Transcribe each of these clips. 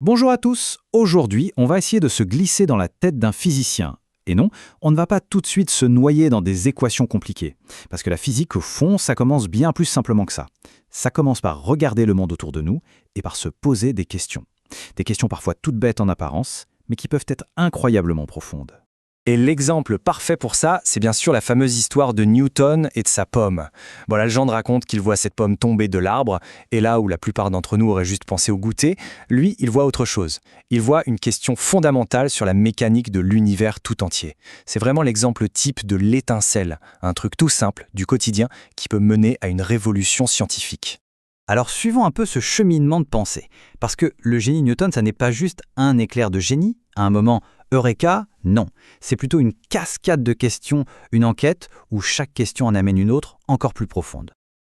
Bonjour à tous, aujourd'hui on va essayer de se glisser dans la tête d'un physicien. Et non, on ne va pas tout de suite se noyer dans des équations compliquées. Parce que la physique, au fond, ça commence bien plus simplement que ça. Ça commence par regarder le monde autour de nous et par se poser des questions. Des questions parfois toutes bêtes en apparence, mais qui peuvent être incroyablement profondes. Et l'exemple parfait pour ça, c'est bien sûr la fameuse histoire de Newton et de sa pomme. Bon, la légende raconte qu'il voit cette pomme tomber de l'arbre, et là où la plupart d'entre nous auraient juste pensé au goûter, lui, il voit autre chose. Il voit une question fondamentale sur la mécanique de l'univers tout entier. C'est vraiment l'exemple type de l'étincelle, un truc tout simple, du quotidien, qui peut mener à une révolution scientifique. Alors suivons un peu ce cheminement de pensée. Parce que le génie Newton, ça n'est pas juste un éclair de génie, à un moment Eureka, non. C'est plutôt une cascade de questions, une enquête où chaque question en amène une autre encore plus profonde.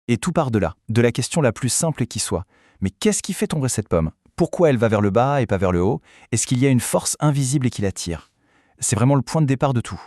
Et tout part de là, de la question la plus simple qui soit. Mais qu'est-ce qui fait tomber cette pomme? Pourquoi elle va vers le bas et pas vers le haut? Est-ce qu'il y a une force invisible qui la tire? C'est vraiment le point de départ de tout.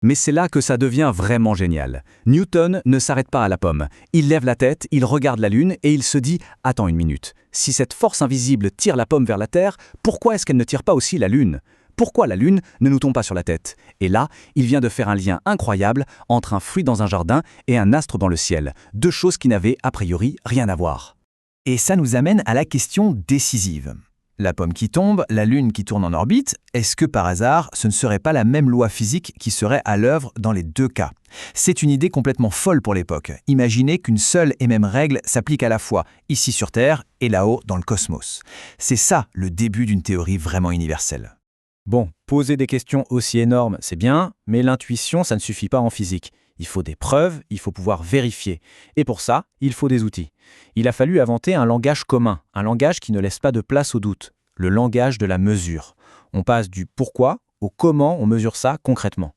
Mais c'est là que ça devient vraiment génial. Newton ne s'arrête pas à la pomme. Il lève la tête, il regarde la Lune et il se dit « Attends une minute, si cette force invisible tire la pomme vers la Terre, pourquoi est-ce qu'elle ne tire pas aussi la Lune ? Pourquoi la Lune ne nous tombe pas sur la tête ?» Et là, il vient de faire un lien incroyable entre un fruit dans un jardin et un astre dans le ciel. Deux choses qui n'avaient a priori rien à voir. Et ça nous amène à la question décisive. La pomme qui tombe, la Lune qui tourne en orbite, est-ce que par hasard, ce ne serait pas la même loi physique qui serait à l'œuvre dans les deux cas? C'est une idée complètement folle pour l'époque. Imaginez qu'une seule et même règle s'applique à la fois ici sur Terre et là-haut dans le cosmos. C'est ça le début d'une théorie vraiment universelle. Bon, poser des questions aussi énormes, c'est bien, mais l'intuition, ça ne suffit pas en physique. Il faut des preuves, il faut pouvoir vérifier. Et pour ça, il faut des outils. Il a fallu inventer un langage commun, un langage qui ne laisse pas de place au doute, le langage de la mesure. On passe du pourquoi au comment on mesure ça concrètement.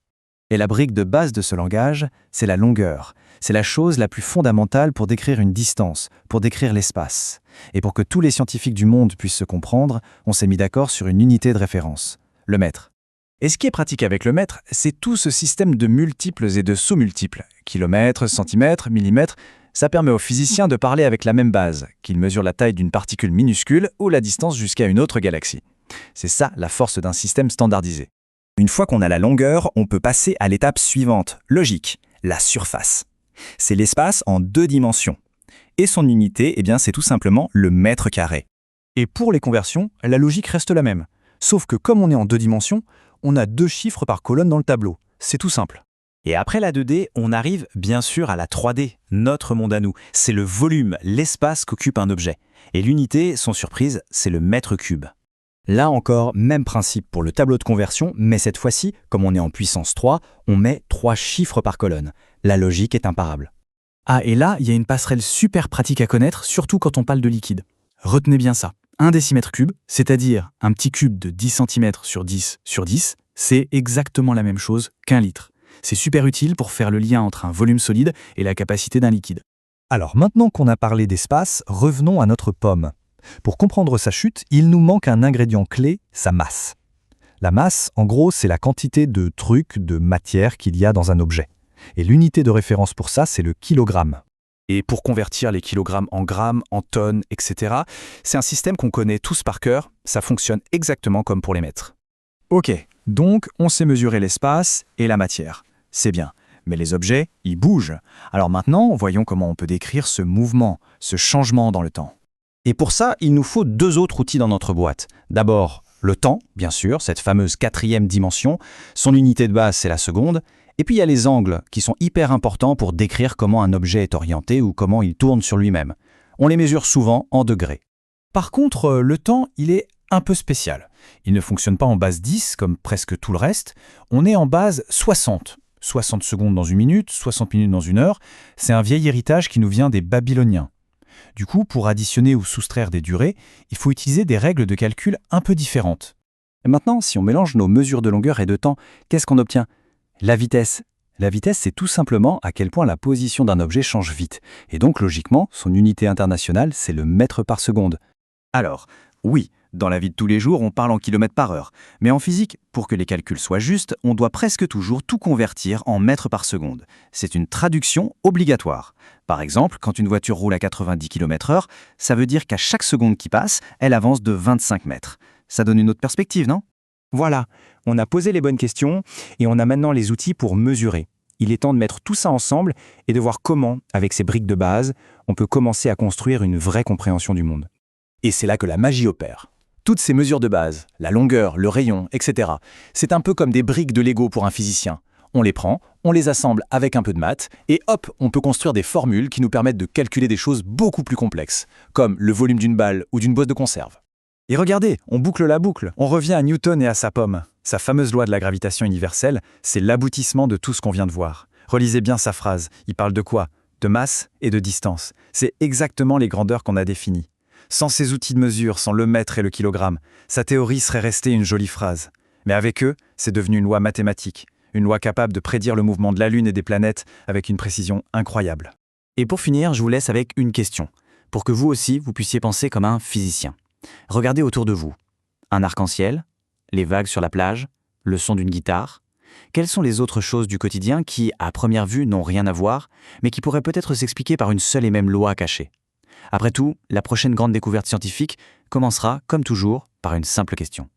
Et la brique de base de ce langage, c'est la longueur. C'est la chose la plus fondamentale pour décrire une distance, pour décrire l'espace. Et pour que tous les scientifiques du monde puissent se comprendre, on s'est mis d'accord sur une unité de référence, le mètre. Et ce qui est pratique avec le mètre, c'est tout ce système de multiples et de sous-multiples. Kilomètres, centimètres, millimètres, ça permet aux physiciens de parler avec la même base, qu'ils mesurent la taille d'une particule minuscule ou la distance jusqu'à une autre galaxie. C'est ça la force d'un système standardisé. Une fois qu'on a la longueur, on peut passer à l'étape suivante, logique, la surface. C'est l'espace en deux dimensions. Et son unité, eh bien, c'est tout simplement le mètre carré. Et pour les conversions, la logique reste la même. Sauf que comme on est en deux dimensions, on a deux chiffres par colonne dans le tableau. C'est tout simple. Et après la 2D, on arrive bien sûr à la 3D, notre monde à nous. C'est le volume, l'espace qu'occupe un objet. Et l'unité, sans surprise, c'est le mètre cube. Là encore, même principe pour le tableau de conversion, mais cette fois-ci, comme on est en puissance 3, on met 3 chiffres par colonne. La logique est imparable. Ah, et là, il y a une passerelle super pratique à connaître, surtout quand on parle de liquide. Retenez bien ça. 1 décimètre cube, c'est-à-dire un petit cube de 10 cm sur 10 sur 10, c'est exactement la même chose qu'un litre. C'est super utile pour faire le lien entre un volume solide et la capacité d'un liquide. Alors maintenant qu'on a parlé d'espace, revenons à notre pomme. Pour comprendre sa chute, il nous manque un ingrédient clé, sa masse. La masse, en gros, c'est la quantité de trucs, de matière qu'il y a dans un objet. Et l'unité de référence pour ça, c'est le kilogramme. Et pour convertir les kilogrammes en grammes, en tonnes, etc., c'est un système qu'on connaît tous par cœur, ça fonctionne exactement comme pour les mètres. Ok, donc on sait mesurer l'espace et la matière. C'est bien, mais les objets, ils bougent. Alors maintenant, voyons comment on peut décrire ce mouvement, ce changement dans le temps. Et pour ça, il nous faut 2 autres outils dans notre boîte. D'abord, le temps, bien sûr, cette fameuse 4e dimension. Son unité de base, c'est la seconde. Et puis il y a les angles, qui sont hyper importants pour décrire comment un objet est orienté ou comment il tourne sur lui-même. On les mesure souvent en degrés. Par contre, le temps, il est un peu spécial. Il ne fonctionne pas en base 10, comme presque tout le reste. On est en base 60. 60 secondes dans une minute, 60 minutes dans une heure. C'est un vieil héritage qui nous vient des Babyloniens. Du coup, pour additionner ou soustraire des durées, il faut utiliser des règles de calcul un peu différentes. Et maintenant, si on mélange nos mesures de longueur et de temps, qu'est-ce qu'on obtient? La vitesse. La vitesse, c'est tout simplement à quel point la position d'un objet change vite. Et donc, logiquement, son unité internationale, c'est le mètre par seconde. Alors, oui, Dans la vie de tous les jours, on parle en kilomètres par heure. Mais en physique, pour que les calculs soient justes, on doit presque toujours tout convertir en mètres par seconde. C'est une traduction obligatoire. Par exemple, quand une voiture roule à 90 km/h, ça veut dire qu'à chaque seconde qui passe, elle avance de 25 mètres. Ça donne une autre perspective, non ? Voilà, on a posé les bonnes questions et on a maintenant les outils pour mesurer. Il est temps de mettre tout ça ensemble et de voir comment, avec ces briques de base, on peut commencer à construire une vraie compréhension du monde. Et c'est là que la magie opère. Toutes ces mesures de base, la longueur, le rayon, etc., c'est un peu comme des briques de Lego pour un physicien. On les prend, on les assemble avec un peu de maths, et hop, on peut construire des formules qui nous permettent de calculer des choses beaucoup plus complexes, comme le volume d'une balle ou d'une boîte de conserve. Et regardez, on boucle la boucle. On revient à Newton et à sa pomme. Sa fameuse loi de la gravitation universelle, c'est l'aboutissement de tout ce qu'on vient de voir. Relisez bien sa phrase. Il parle de quoi ? De masse et de distance. C'est exactement les grandeurs qu'on a définies. Sans ces outils de mesure, sans le mètre et le kilogramme, sa théorie serait restée une jolie phrase. Mais avec eux, c'est devenu une loi mathématique. Une loi capable de prédire le mouvement de la Lune et des planètes avec une précision incroyable. Et pour finir, je vous laisse avec une question, pour que vous aussi, vous puissiez penser comme un physicien. Regardez autour de vous. Un arc-en-ciel, les vagues sur la plage, le son d'une guitare. Quelles sont les autres choses du quotidien qui, à première vue, n'ont rien à voir, mais qui pourraient peut-être s'expliquer par une seule et même loi cachée ? Après tout, la prochaine grande découverte scientifique commencera, comme toujours, par une simple question.